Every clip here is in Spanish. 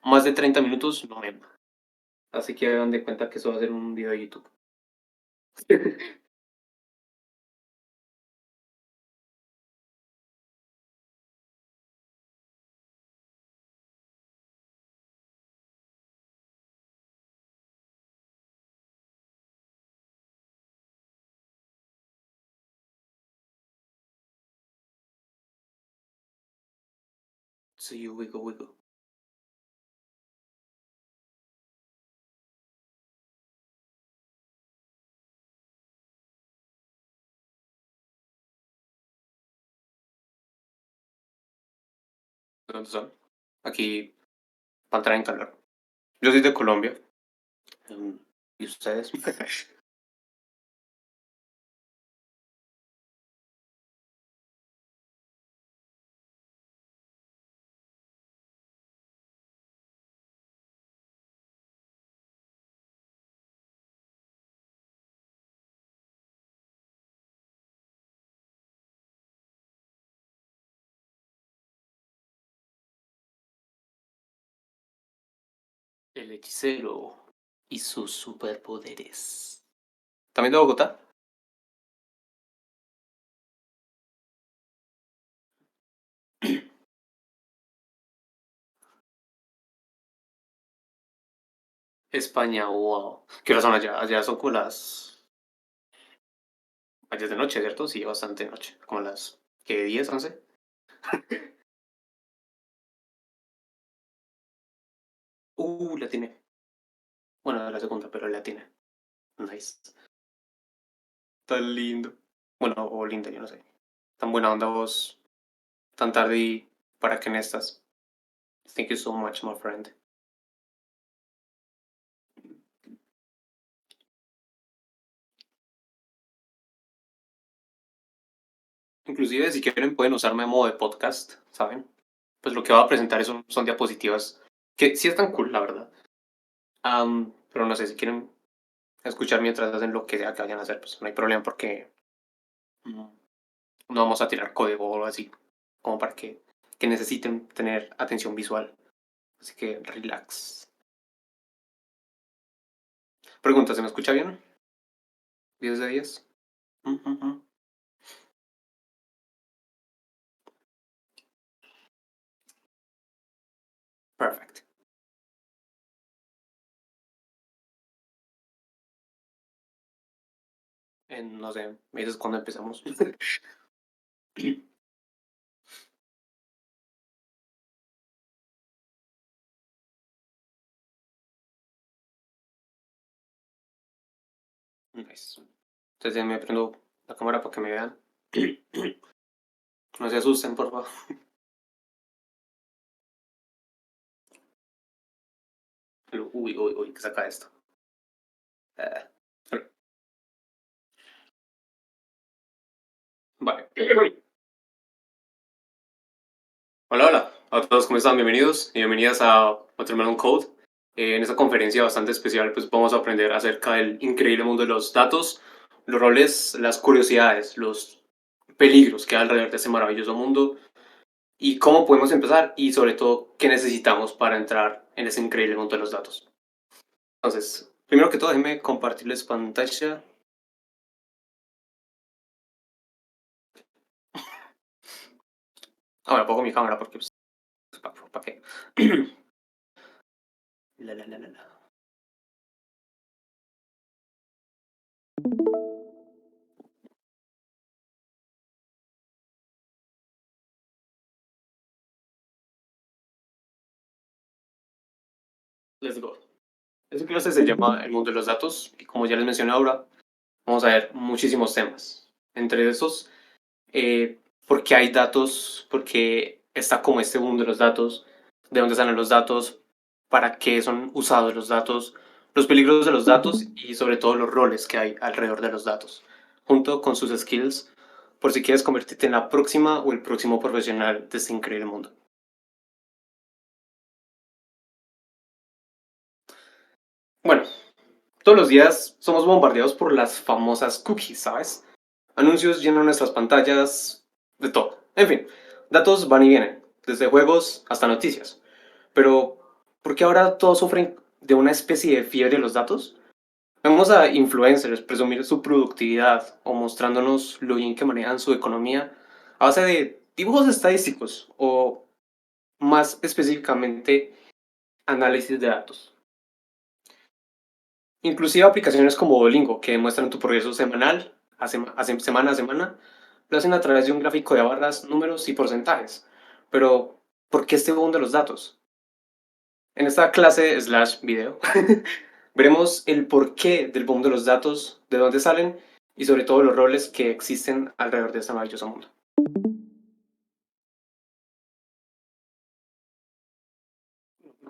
más de 30 minutos no me. Así que hagan de cuenta que eso va a ser un video de YouTube. Sí, wiggle, wiggle. ¿De dónde son? Aquí, para entrar en calor. Yo soy de Colombia. em, ¿Y ustedes? El hechicero y sus superpoderes. ¿También de Bogotá? España, wow. ¿Qué horas son allá? Allá son como las. Allá es de noche, ¿cierto? Sí, bastante noche. Como las. ¿Qué? ¿10, 11? La tiene. Bueno, la segunda, pero la tiene. Nice. Tan lindo. Bueno, o linda, yo no sé. Tan buena onda vos. Tan tarde y para qué en estas. Thank you so much, my friend. Inclusive, si quieren, pueden usarme a modo de podcast, ¿saben? Pues lo que voy a presentar son diapositivas que sí están cool, la verdad. Pero no sé, si quieren escuchar mientras hacen lo que sea que vayan a hacer, pues no hay problema porque mm, no vamos a tirar código o algo así, como para que necesiten tener atención visual. Así que relax. Pregunta, ¿se me escucha bien? ¿10 de 10? Ujú. Perfect. No sé, me dices cuándo empezamos. Nice. Entonces ya me prendo la cámara para que me vean. No se asusten, por favor. Uy, uy, uy, ¿qué saca esto? Ah, vale. Hola, hola a todos, ¿cómo están? Bienvenidos y bienvenidas a Watermelon Code. En esta conferencia bastante especial, pues vamos a aprender acerca del increíble mundo de los datos, los roles, las curiosidades, los peligros que hay alrededor de este maravilloso mundo y cómo podemos empezar y sobre todo qué necesitamos para entrar en ese increíble mundo de los datos. Entonces, primero que todo, déjenme compartirles pantalla. Ahora pongo mi cámara porque, pues, ¿para qué? La, la, la, la, la. Let's go. Esta clase se llama El mundo de los datos y como ya les mencioné ahora, vamos a ver muchísimos temas. Entre esos, por qué hay datos, por qué está como este mundo de los datos, de dónde salen los datos, para qué son usados los datos, los peligros de los datos y sobre todo los roles que hay alrededor de los datos, junto con sus skills, por si quieres convertirte en la próxima o el próximo profesional de este increíble mundo. Bueno, todos los días somos bombardeados por las famosas cookies, ¿sabes? Anuncios llenan nuestras pantallas, de todo. En fin, datos van y vienen, desde juegos hasta noticias. Pero, porque ahora todos sufren de una especie de fiebre de los datos. Vemos a influencers presumir su productividad o mostrándonos lo bien que manejan su economía a base de dibujos estadísticos o, más específicamente, análisis de datos. Inclusive aplicaciones como Duolingo, que muestran tu progreso semanal, semana a semana, lo hacen a través de un gráfico de barras, números y porcentajes. Pero, ¿por qué este boom de los datos? En esta clase slash video veremos el porqué del boom de los datos, de dónde salen y sobre todo los roles que existen alrededor de este maravilloso mundo.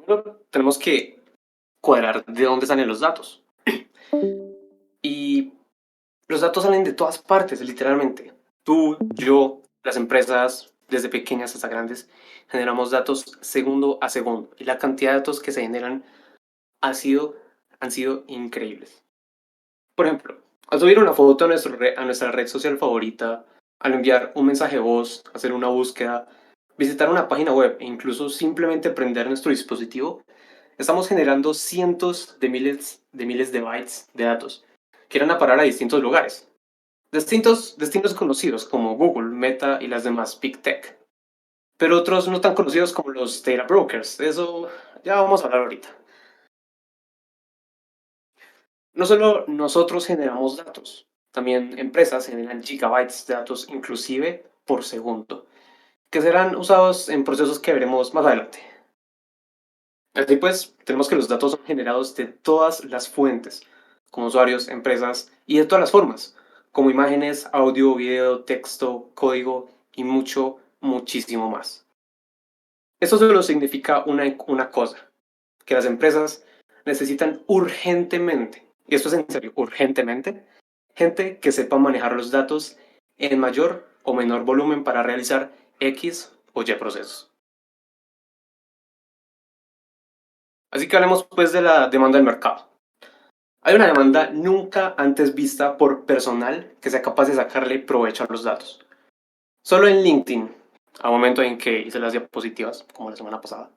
Primero tenemos que cuadrar de dónde salen los datos. Y los datos salen de todas partes, literalmente. Tú, yo, las empresas, desde pequeñas hasta grandes, generamos datos segundo a segundo. Y la cantidad de datos que se generan ha sido, han sido increíbles. Por ejemplo, al subir una foto a, a nuestra red social favorita, al enviar un mensaje de voz, hacer una búsqueda, visitar una página web e incluso simplemente prender nuestro dispositivo, estamos generando cientos de miles de bytes de datos que irán a parar a distintos lugares. Distintos destinos conocidos como Google, Meta y las demás Big Tech, pero otros no tan conocidos como los data brokers. De eso ya vamos a hablar ahorita. No solo nosotros generamos datos, también empresas generan gigabytes de datos inclusive por segundo, que serán usados en procesos que veremos más adelante. Así pues, tenemos que los datos son generados de todas las fuentes, como usuarios, empresas y de todas las formas, como imágenes, audio, video, texto, código y mucho, muchísimo más. Esto solo significa una cosa, que las empresas necesitan urgentemente, y esto es en serio, urgentemente, gente que sepa manejar los datos en mayor o menor volumen para realizar X o Y procesos. Así que hablemos pues de la demanda del mercado. Hay una demanda nunca antes vista por personal que sea capaz de sacarle provecho a los datos. Solo en LinkedIn, al momento en que hice las diapositivas, como la semana pasada,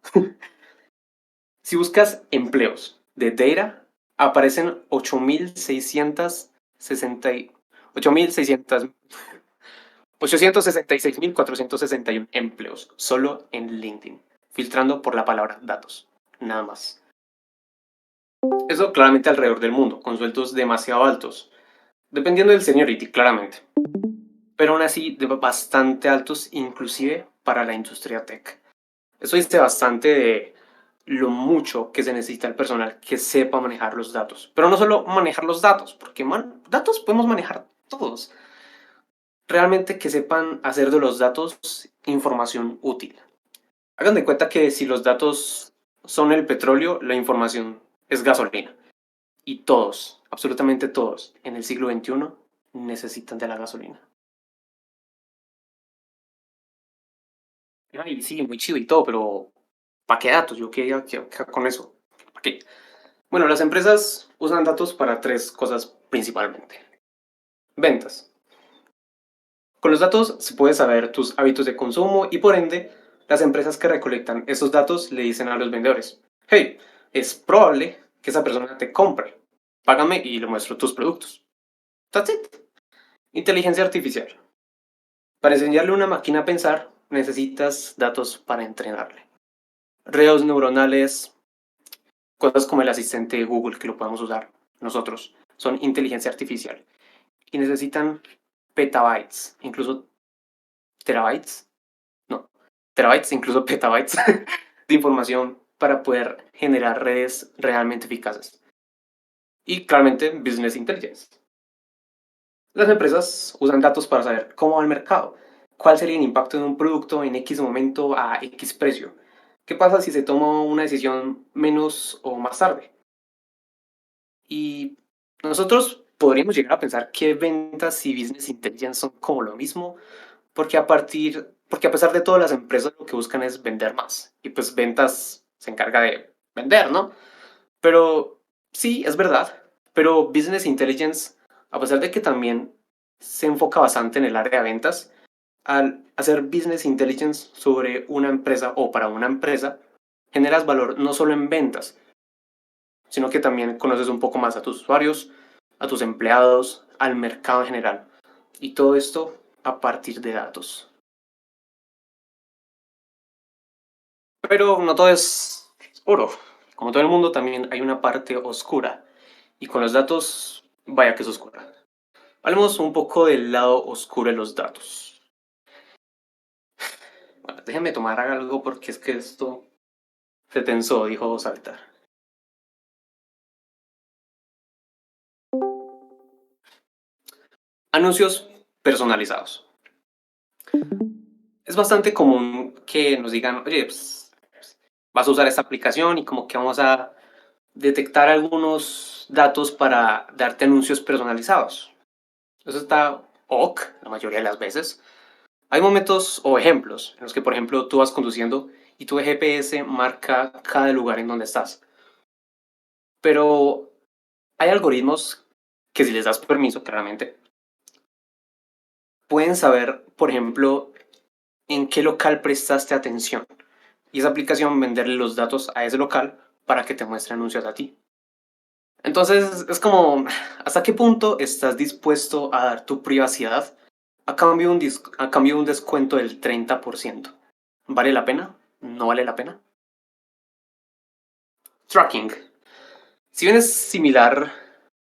si buscas empleos de data, aparecen 8.660 866.461 empleos solo en LinkedIn, filtrando por la palabra datos, nada más. Eso claramente alrededor del mundo, con sueldos demasiado altos, dependiendo del seniority, claramente, pero aún así bastante altos inclusive para la industria tech. Eso dice bastante de lo mucho que se necesita el personal que sepa manejar los datos. Pero no solo manejar los datos, porque datos podemos manejar todos. Realmente que sepan hacer de los datos información útil. Hagan de cuenta que si los datos son el petróleo, la información es gasolina. Y todos, absolutamente todos, en el siglo XXI necesitan de la gasolina. Ay, sí, muy chido y todo, pero ¿para qué datos? Yo qué con eso. ¿Para qué? Bueno, las empresas usan datos para tres cosas principalmente. Ventas. Con los datos se puede saber tus hábitos de consumo y por ende, las empresas que recolectan esos datos le dicen a los vendedores, hey, es probable que esa persona te compre. Págame y le muestro tus productos. That's it. Inteligencia artificial. Para enseñarle a una máquina a pensar, necesitas datos para entrenarle. Redes neuronales, cosas como el asistente de Google que lo podemos usar nosotros, son inteligencia artificial y necesitan petabytes, incluso terabytes, no, terabytes, incluso petabytes de información para poder generar redes realmente eficaces. Y claramente Business Intelligence. Las empresas usan datos para saber cómo va el mercado, cuál sería el impacto de un producto en X momento a X precio. ¿Qué pasa si se toma una decisión menos o más tarde? Y nosotros podríamos llegar a pensar que ventas y business intelligence son como lo mismo, porque a pesar de todo las empresas lo que buscan es vender más. Y pues ventas se encarga de vender, ¿no? Pero sí, es verdad. Pero business intelligence, a pesar de que también se enfoca bastante en el área de ventas, al hacer business intelligence sobre una empresa o para una empresa, generas valor no solo en ventas, sino que también conoces un poco más a tus usuarios, a tus empleados, al mercado en general. Y todo esto a partir de datos. Pero no todo es oro. Como todo el mundo, también hay una parte oscura. Y con los datos, vaya que es oscura. Hablemos un poco del lado oscuro de los datos. Bueno, déjenme tomar algo porque es que esto se tensó, dijo Saltar. Anuncios personalizados. Es bastante común que nos digan, oye, pues, vas a usar esta aplicación y como que vamos a detectar algunos datos para darte anuncios personalizados. Eso está ok la mayoría de las veces. Hay momentos o ejemplos en los que, por ejemplo, tú vas conduciendo y tu GPS marca cada lugar en donde estás. Pero hay algoritmos que si les das permiso, claramente, pueden saber, por ejemplo, en qué local prestaste atención. Y esa aplicación venderle los datos a ese local para que te muestre anuncios a ti. Entonces es como, ¿hasta qué punto estás dispuesto a dar tu privacidad a cambio de un descuento del 30%? ¿Vale la pena? ¿No vale la pena? Tracking. Si bien es similar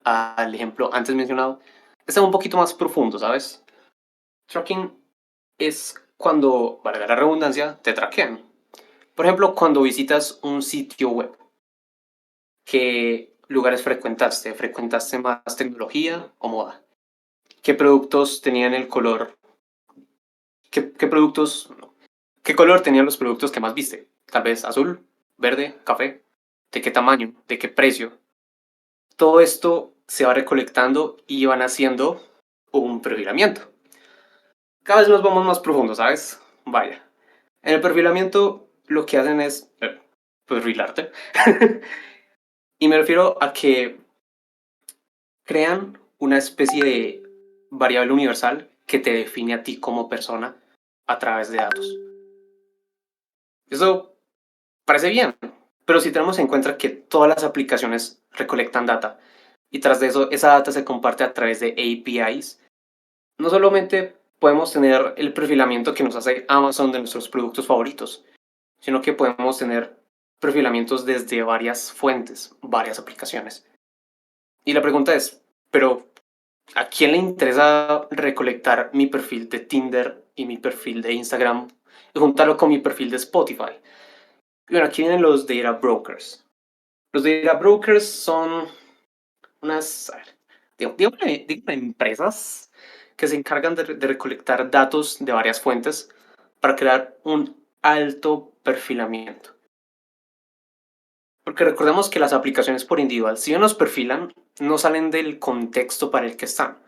al ejemplo antes mencionado, está un poquito más profundo, ¿sabes? Tracking es cuando, valga la redundancia, te traquean. Por ejemplo, cuando visitas un sitio web, ¿qué lugares frecuentaste? ¿Frecuentaste más tecnología o moda? ¿Qué productos tenían el color? ¿Qué productos, no, qué color tenían los productos que más viste? Tal vez azul, verde, café. ¿De qué tamaño? ¿De qué precio? Todo esto se va recolectando y van haciendo un perfilamiento. Cada vez nos vamos más profundo, ¿sabes? Vaya. En el perfilamiento lo que hacen es perfilarte. Y me refiero a que crean una especie de variable universal que te define a ti como persona a través de datos. Eso parece bien, pero si tenemos en cuenta que todas las aplicaciones recolectan data y tras de eso esa data se comparte a través de APIs, no solamente podemos tener el perfilamiento que nos hace Amazon de nuestros productos favoritos, sino que podemos tener perfilamientos desde varias fuentes, varias aplicaciones. Y la pregunta es, ¿pero a quién le interesa recolectar mi perfil de Tinder y mi perfil de Instagram y juntarlo con mi perfil de Spotify? Y bueno, aquí vienen los data brokers. Los data brokers son unas, a ver, digo empresas que se encargan de recolectar datos de varias fuentes para crear un alto perfilamiento. Porque recordemos que las aplicaciones por individual, si bien nos perfilan, no salen del contexto para el que están.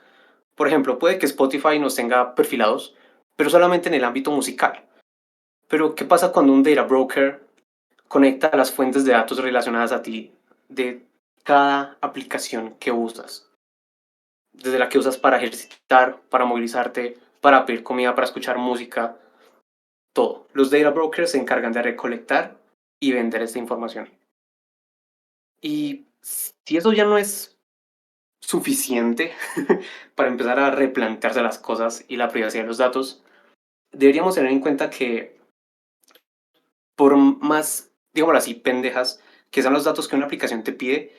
Por ejemplo, puede que Spotify nos tenga perfilados, pero solamente en el ámbito musical. Pero, ¿qué pasa cuando un data broker conecta las fuentes de datos relacionadas a ti de cada aplicación que usas? Desde la que usas para ejercitar, para movilizarte, para pedir comida, para escuchar música, todo. Los data brokers se encargan de recolectar y vender esta información. Y si eso ya no es suficiente para empezar a replantearse las cosas y la privacidad de los datos, deberíamos tener en cuenta que por más, digámoslo así, pendejas que sean los datos que una aplicación te pide,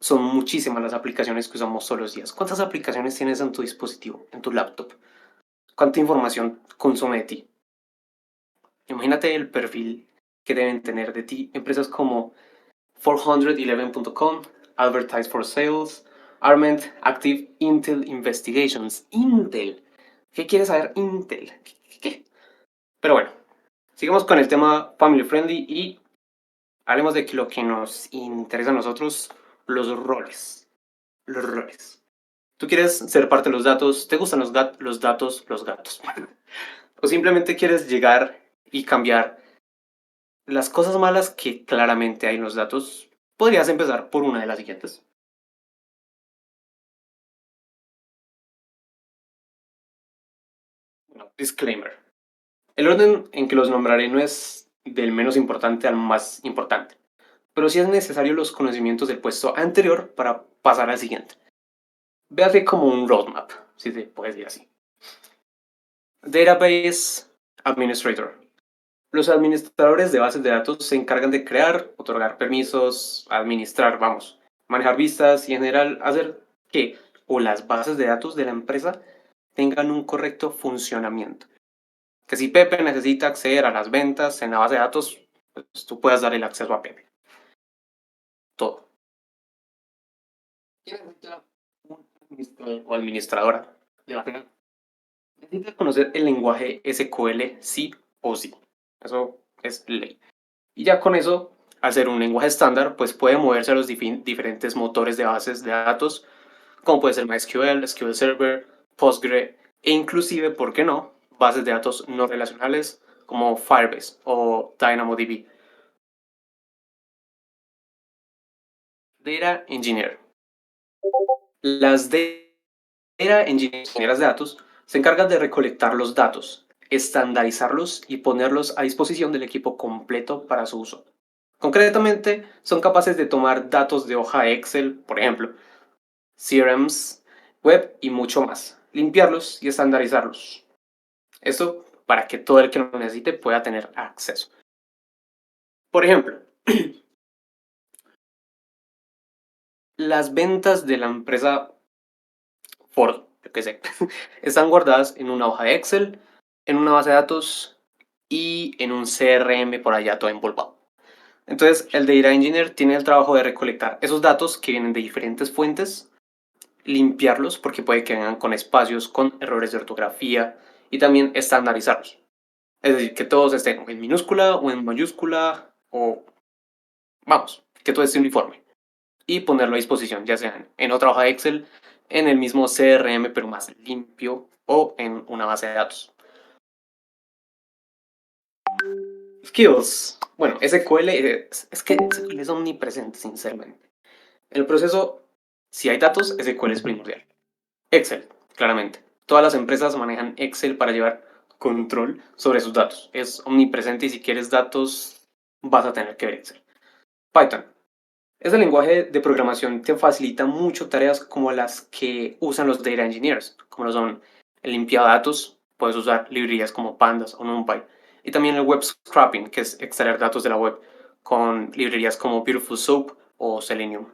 son muchísimas las aplicaciones que usamos todos los días. ¿Cuántas aplicaciones tienes en tu dispositivo, en tu laptop? ¿Cuánta información consume de ti? Imagínate el perfil que deben tener de ti empresas como 411.com, Advertise for Sales, Arment Active Intel Investigations. Intel. ¿Qué quiere saber Intel? ¿Qué? Pero bueno, sigamos con el tema family friendly y hablemos de lo que nos interesa a nosotros, los roles. Los roles. ¿Tú quieres ser parte de los datos? ¿Te gustan los datos? Los gatos. ¿O simplemente quieres llegar y cambiar las cosas malas que claramente hay en los datos? Podrías empezar por una de las siguientes. Bueno, disclaimer. El orden en que los nombraré no es del menos importante al más importante, pero sí es necesario los conocimientos del puesto anterior para pasar al siguiente. Véase como un roadmap, si se puede decir así. Database Administrator. Los administradores de bases de datos se encargan de crear, otorgar permisos, administrar, vamos, manejar vistas y en general hacer que o las bases de datos de la empresa tengan un correcto funcionamiento. Que si Pepe necesita acceder a las ventas en la base de datos, pues tú puedas dar el acceso a Pepe. Todo. ¿Quién necesita un administrador o administradora de base de datos? Necesita conocer el lenguaje SQL sí o sí. Eso es ley. Y ya con eso, al ser un lenguaje estándar, pues puede moverse a los diferentes motores de bases de datos, como puede ser MySQL, SQL Server, Postgre e inclusive, ¿por qué no?, bases de datos no relacionales como Firebase o DynamoDB. Data Engineer. Las Data Engineers de datos se encargan de recolectar los datos, estandarizarlos y ponerlos a disposición del equipo completo para su uso. Concretamente, son capaces de tomar datos de hoja de Excel, por ejemplo, CRMs, web y mucho más, limpiarlos y estandarizarlos. Esto para que todo el que lo necesite pueda tener acceso. Por ejemplo, las ventas de la empresa Ford, yo qué sé, están guardadas en una hoja de Excel, en una base de datos y en un CRM por allá todo empolvado. Entonces, el Data Engineer tiene el trabajo de recolectar esos datos que vienen de diferentes fuentes, limpiarlos porque puede que vengan con espacios, con errores de ortografía y también estandarizarlos. Es decir, que todos estén en minúscula o en mayúscula o, vamos, que todo esté uniforme y ponerlo a disposición, ya sea en otra hoja de Excel, en el mismo CRM pero más limpio o en una base de datos. Skills. Bueno, SQL es que SQL es omnipresente, sinceramente. En el proceso, si hay datos, SQL es primordial. Excel, claramente. Todas las empresas manejan Excel para llevar control sobre sus datos. Es omnipresente y si quieres datos, vas a tener que ver Excel. Python. Ese lenguaje de programación te facilita mucho tareas como las que usan los data engineers, como lo son el limpiado de datos, puedes usar librerías como Pandas o NumPy, y también el web scraping, que es extraer datos de la web, con librerías como Beautiful Soup o Selenium.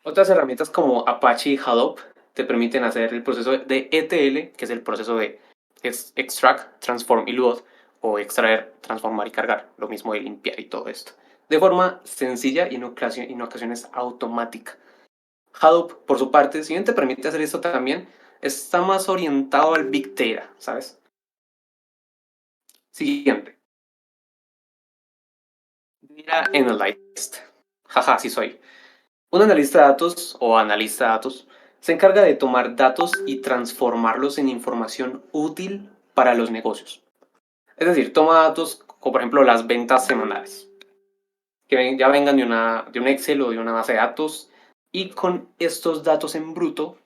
Otras herramientas como Apache y Hadoop te permiten hacer el proceso de ETL, que es el proceso de extract, transform y load, o extraer, transformar y cargar, lo mismo de limpiar y todo esto, de forma sencilla y en ocasiones automática. Hadoop, por su parte, si bien te permite hacer esto también, está más orientado al Big Data, ¿sabes? Siguiente. Data Analyst. Jaja, sí soy. Un analista de datos o analista de datos se encarga de tomar datos y transformarlos en información útil para los negocios. Es decir, toma datos como por ejemplo las ventas semanales, que ya vengan de un Excel o de una base de datos y con estos datos en bruto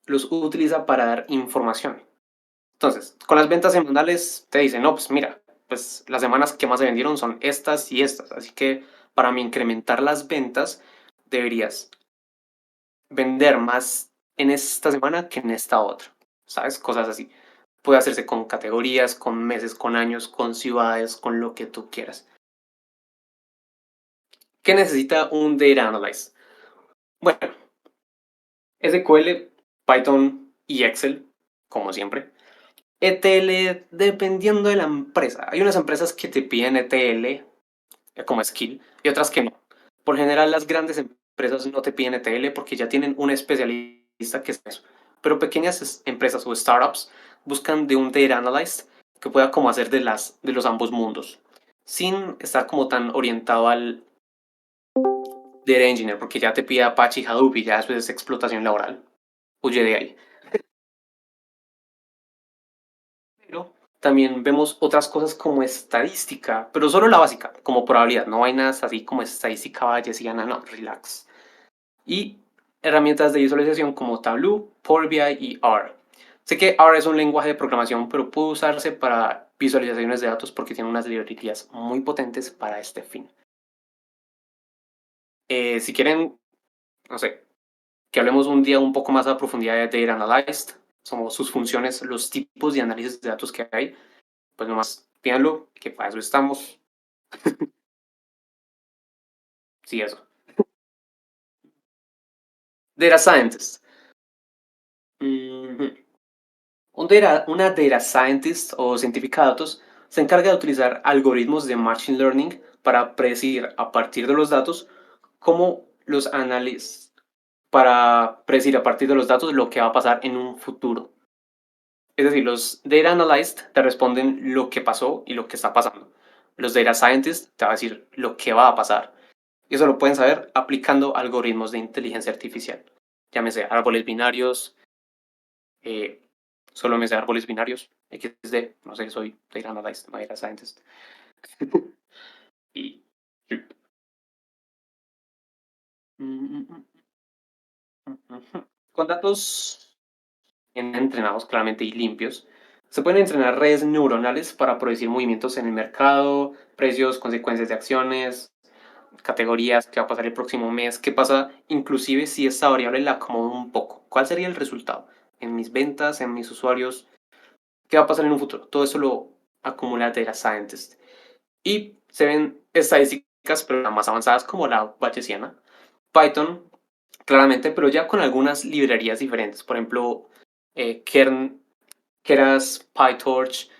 los utiliza para dar información. Entonces, con las ventas semanales te dicen, no, pues mira, pues las semanas que más se vendieron son estas y estas, así que para incrementar las ventas deberías vender más en esta semana que en esta otra, ¿sabes? Cosas así. Puede hacerse con categorías, con meses, con años, con ciudades, con lo que tú quieras. ¿Qué necesita un Data Analyst? Bueno, SQL, Python y Excel, como siempre. ETL, dependiendo de la empresa. Hay unas empresas que te piden ETL como skill y otras que no. Por general, las grandes empresas no te piden ETL porque ya tienen un especialista que es eso. Pero pequeñas empresas o startups buscan de un data analyst que pueda como hacer de los ambos mundos, sin estar como tan orientado al data engineer, porque ya te pide Apache y Hadoop y ya después es explotación laboral. Huye de ahí. Pero también vemos otras cosas como estadística, pero solo la básica, como probabilidad, no vainas así como estadística bayesiana, no, relax. Y herramientas de visualización como Tableau, Power BI y R. Sé que R es un lenguaje de programación, pero puede usarse para visualizaciones de datos porque tiene unas librerías muy potentes para este fin. Si quieren, no sé, que hablemos un día un poco más a profundidad de Data Analyst, como sus funciones, los tipos de análisis de datos que hay, pues nomás pídanlo, que para eso estamos. Sí, eso. Data Scientist. Ujú. Una data scientist o científica de datos se encarga de utilizar algoritmos de machine learning para predecir a partir de los datos cómo los análisis, para predecir a partir de los datos lo que va a pasar en un futuro. Es decir, los data analysts te responden lo que pasó y lo que está pasando. Los data scientists te van a decir lo que va a pasar. Y eso lo pueden saber aplicando algoritmos de inteligencia artificial. Llámese árboles binarios, eh, solo me sé árboles binarios, XD, no sé, soy data analyst, no data scientist. Y con datos entrenados claramente y limpios, se pueden entrenar redes neuronales para predecir movimientos en el mercado, precios, consecuencias de acciones, categorías, qué va a pasar el próximo mes, qué pasa inclusive si esta variable la acomodo un poco. ¿Cuál sería el resultado? En mis ventas, en mis usuarios, ¿qué va a pasar en un futuro? Todo eso lo acumula Data Scientist. Y se ven estadísticas, pero más avanzadas como la bayesiana, Python, claramente, pero ya con algunas librerías diferentes. Por ejemplo, Keras, PyTorch.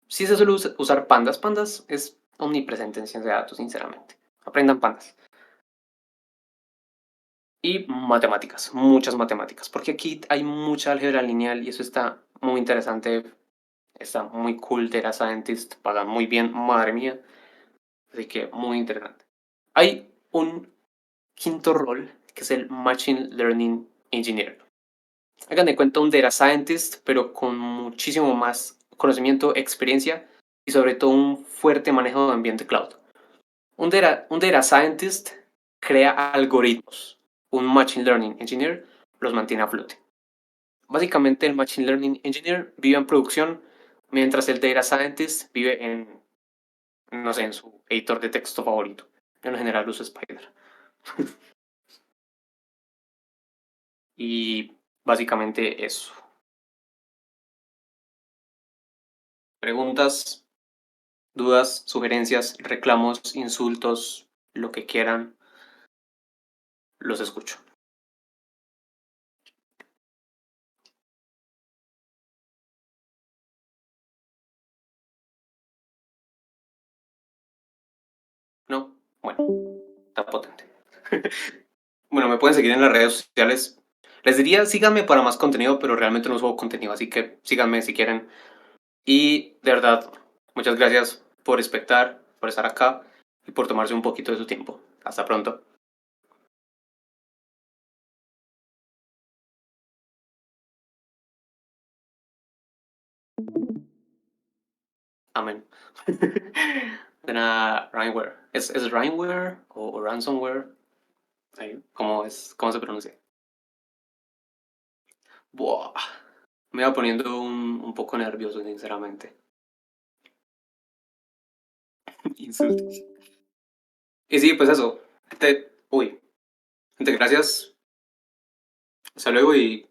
Sí se suele usar Pandas. Pandas es omnipresente en ciencia de datos, sinceramente. Aprendan Pandas. Y matemáticas, muchas matemáticas, porque aquí hay mucha álgebra lineal y eso está muy interesante. Está muy cool. Data Scientist pagan muy bien, madre mía. Así que muy interesante. Hay un quinto rol que es el Machine Learning Engineer. Hagan de cuenta un Data Scientist, pero con muchísimo más conocimiento, experiencia y sobre todo un fuerte manejo de ambiente cloud. Un data Scientist crea algoritmos. Un Machine Learning Engineer los mantiene a flote. Básicamente el Machine Learning Engineer vive en producción mientras el Data Scientist vive en, no sé, en su editor de texto favorito. En general uso Spider. Y básicamente eso. Preguntas, dudas, sugerencias, reclamos, insultos, lo que quieran, los escucho. ¿No? Bueno, está potente. Bueno, me pueden seguir en las redes sociales. Les diría, síganme para más contenido, pero realmente no subo contenido, así que síganme si quieren. Y de verdad, muchas gracias por espectar, por estar acá y por tomarse un poquito de su tiempo. Hasta pronto. Amén. De nada, Rainware. ¿Es Rainware o Ransomware? Ahí, ¿cómo se pronuncia? Buah, me iba poniendo un poco nervioso, sinceramente. Insultos. Y sí, pues eso. Gente, gracias. Hasta luego y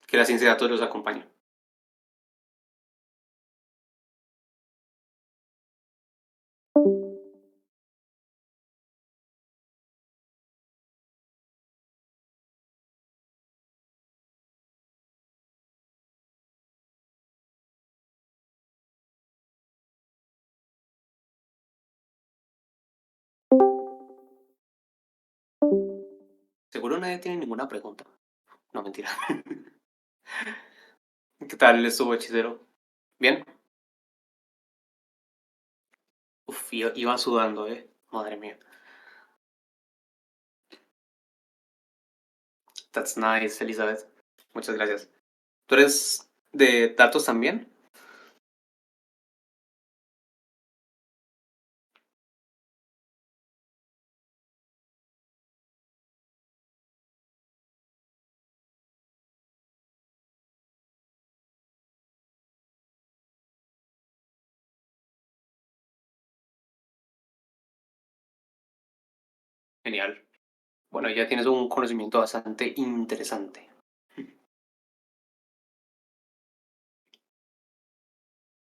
que la ciencia de datos los acompañe. Seguro nadie tiene ninguna pregunta. No, mentira. ¿Qué tal estuvo, hechicero? ¿Bien? Uf, iba sudando, ¿eh? Madre mía. That's nice, Elizabeth. Muchas gracias. ¿Tú eres de datos también? Genial. Bueno, ya tienes un conocimiento bastante interesante.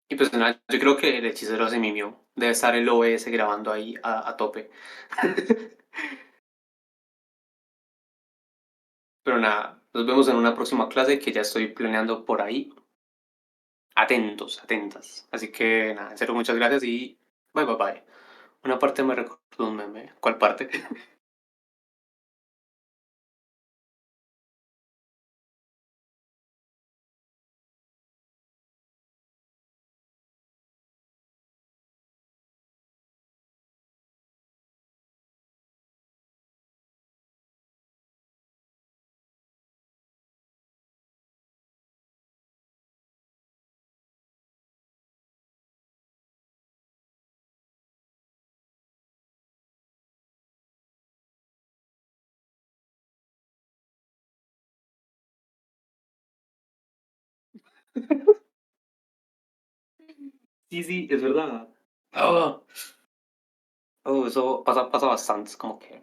Y pues nada, yo creo que el hechicero se mimió. Debe estar el OBS grabando ahí a tope. Pero nada, nos vemos en una próxima clase que ya estoy planeando por ahí. Atentos, atentas. Así que nada, en serio, muchas gracias y bye bye bye. Una parte me recordó un meme. ¿Cuál parte? Sí, sí, es verdad. Oh, oh, eso pasa bastante. Es como que.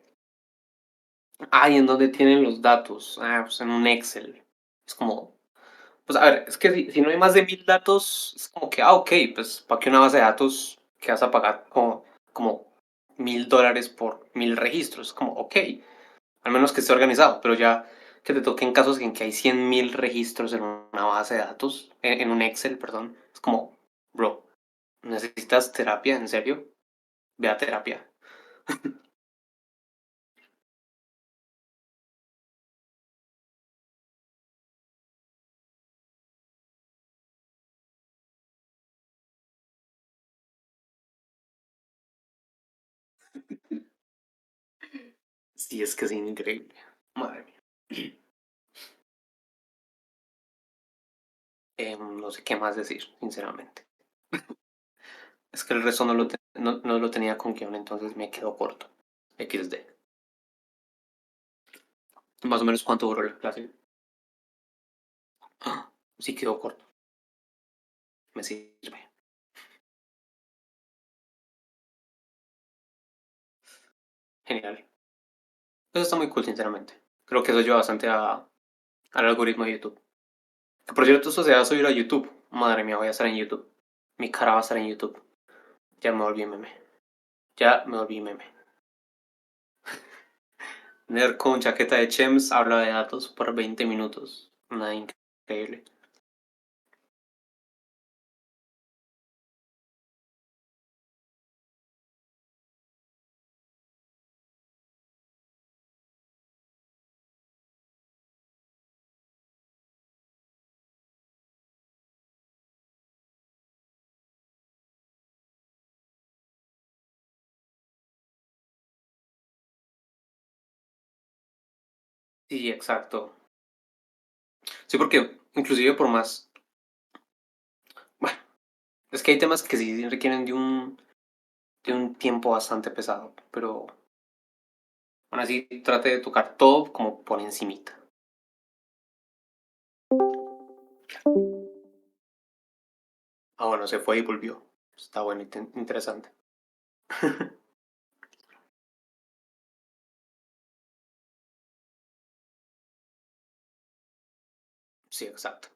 Ay, ¿en dónde tienen los datos? Ah, pues en un Excel. Es como. Pues a ver, es que si no hay más de 1000 datos, es como que, ok, pues ¿para qué una base de datos que vas a pagar como $1000 por 1000 registros? Como, ok, al menos que esté organizado, pero ya que te toquen casos en que hay 100.000 registros en una base de datos, en un Excel, perdón, es como, bro, ¿necesitas terapia? ¿En serio? Ve a terapia. Sí, es que es increíble. Madre mía. No sé qué más decir, sinceramente. Es que el resto no lo tenía con guión, entonces me quedó corto. XD. Más o menos cuánto duró la clase. ¡Ah! Sí quedó corto. Me sirve. Genial. Eso está muy cool, sinceramente. Creo que eso ayuda bastante al algoritmo de YouTube. Que por cierto, esto se va a subir a YouTube. Madre mía, voy a estar en YouTube. Mi cara va a estar en YouTube. Ya me volví meme. Ya me volví meme. Nerd con chaqueta de Chems habla de datos por 20 minutos. Nada increíble. Sí, exacto. Sí, porque inclusive por más... Bueno, es que hay temas que sí requieren de un tiempo bastante pesado, pero aún así trate de tocar todo como por encimita. Ah, bueno, se fue y volvió. Está bueno y interesante. Sí, exacto.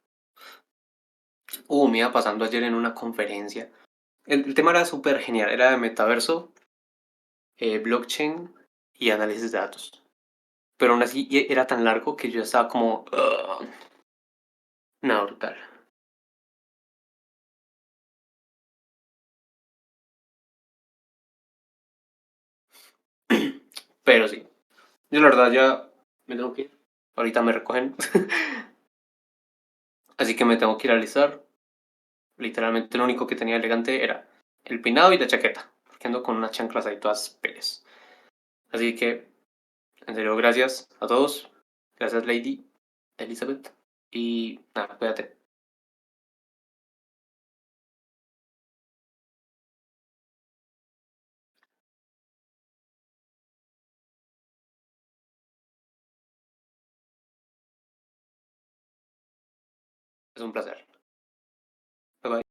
Me iba pasando ayer en una conferencia. El tema era súper genial, era de metaverso, blockchain y análisis de datos. Pero aún así era tan largo que yo estaba como... "Ugh". No, brutal. Pero sí, yo la verdad ya me tengo que ir. Ahorita me recogen. Así que me tengo que ir a alistar. Literalmente lo único que tenía elegante era el peinado y la chaqueta. Porque ando con unas chanclas ahí todas peles. Así que, en serio, gracias a todos. Gracias, Lady Elizabeth. Y nada, cuídate. Es un placer. Bye bye.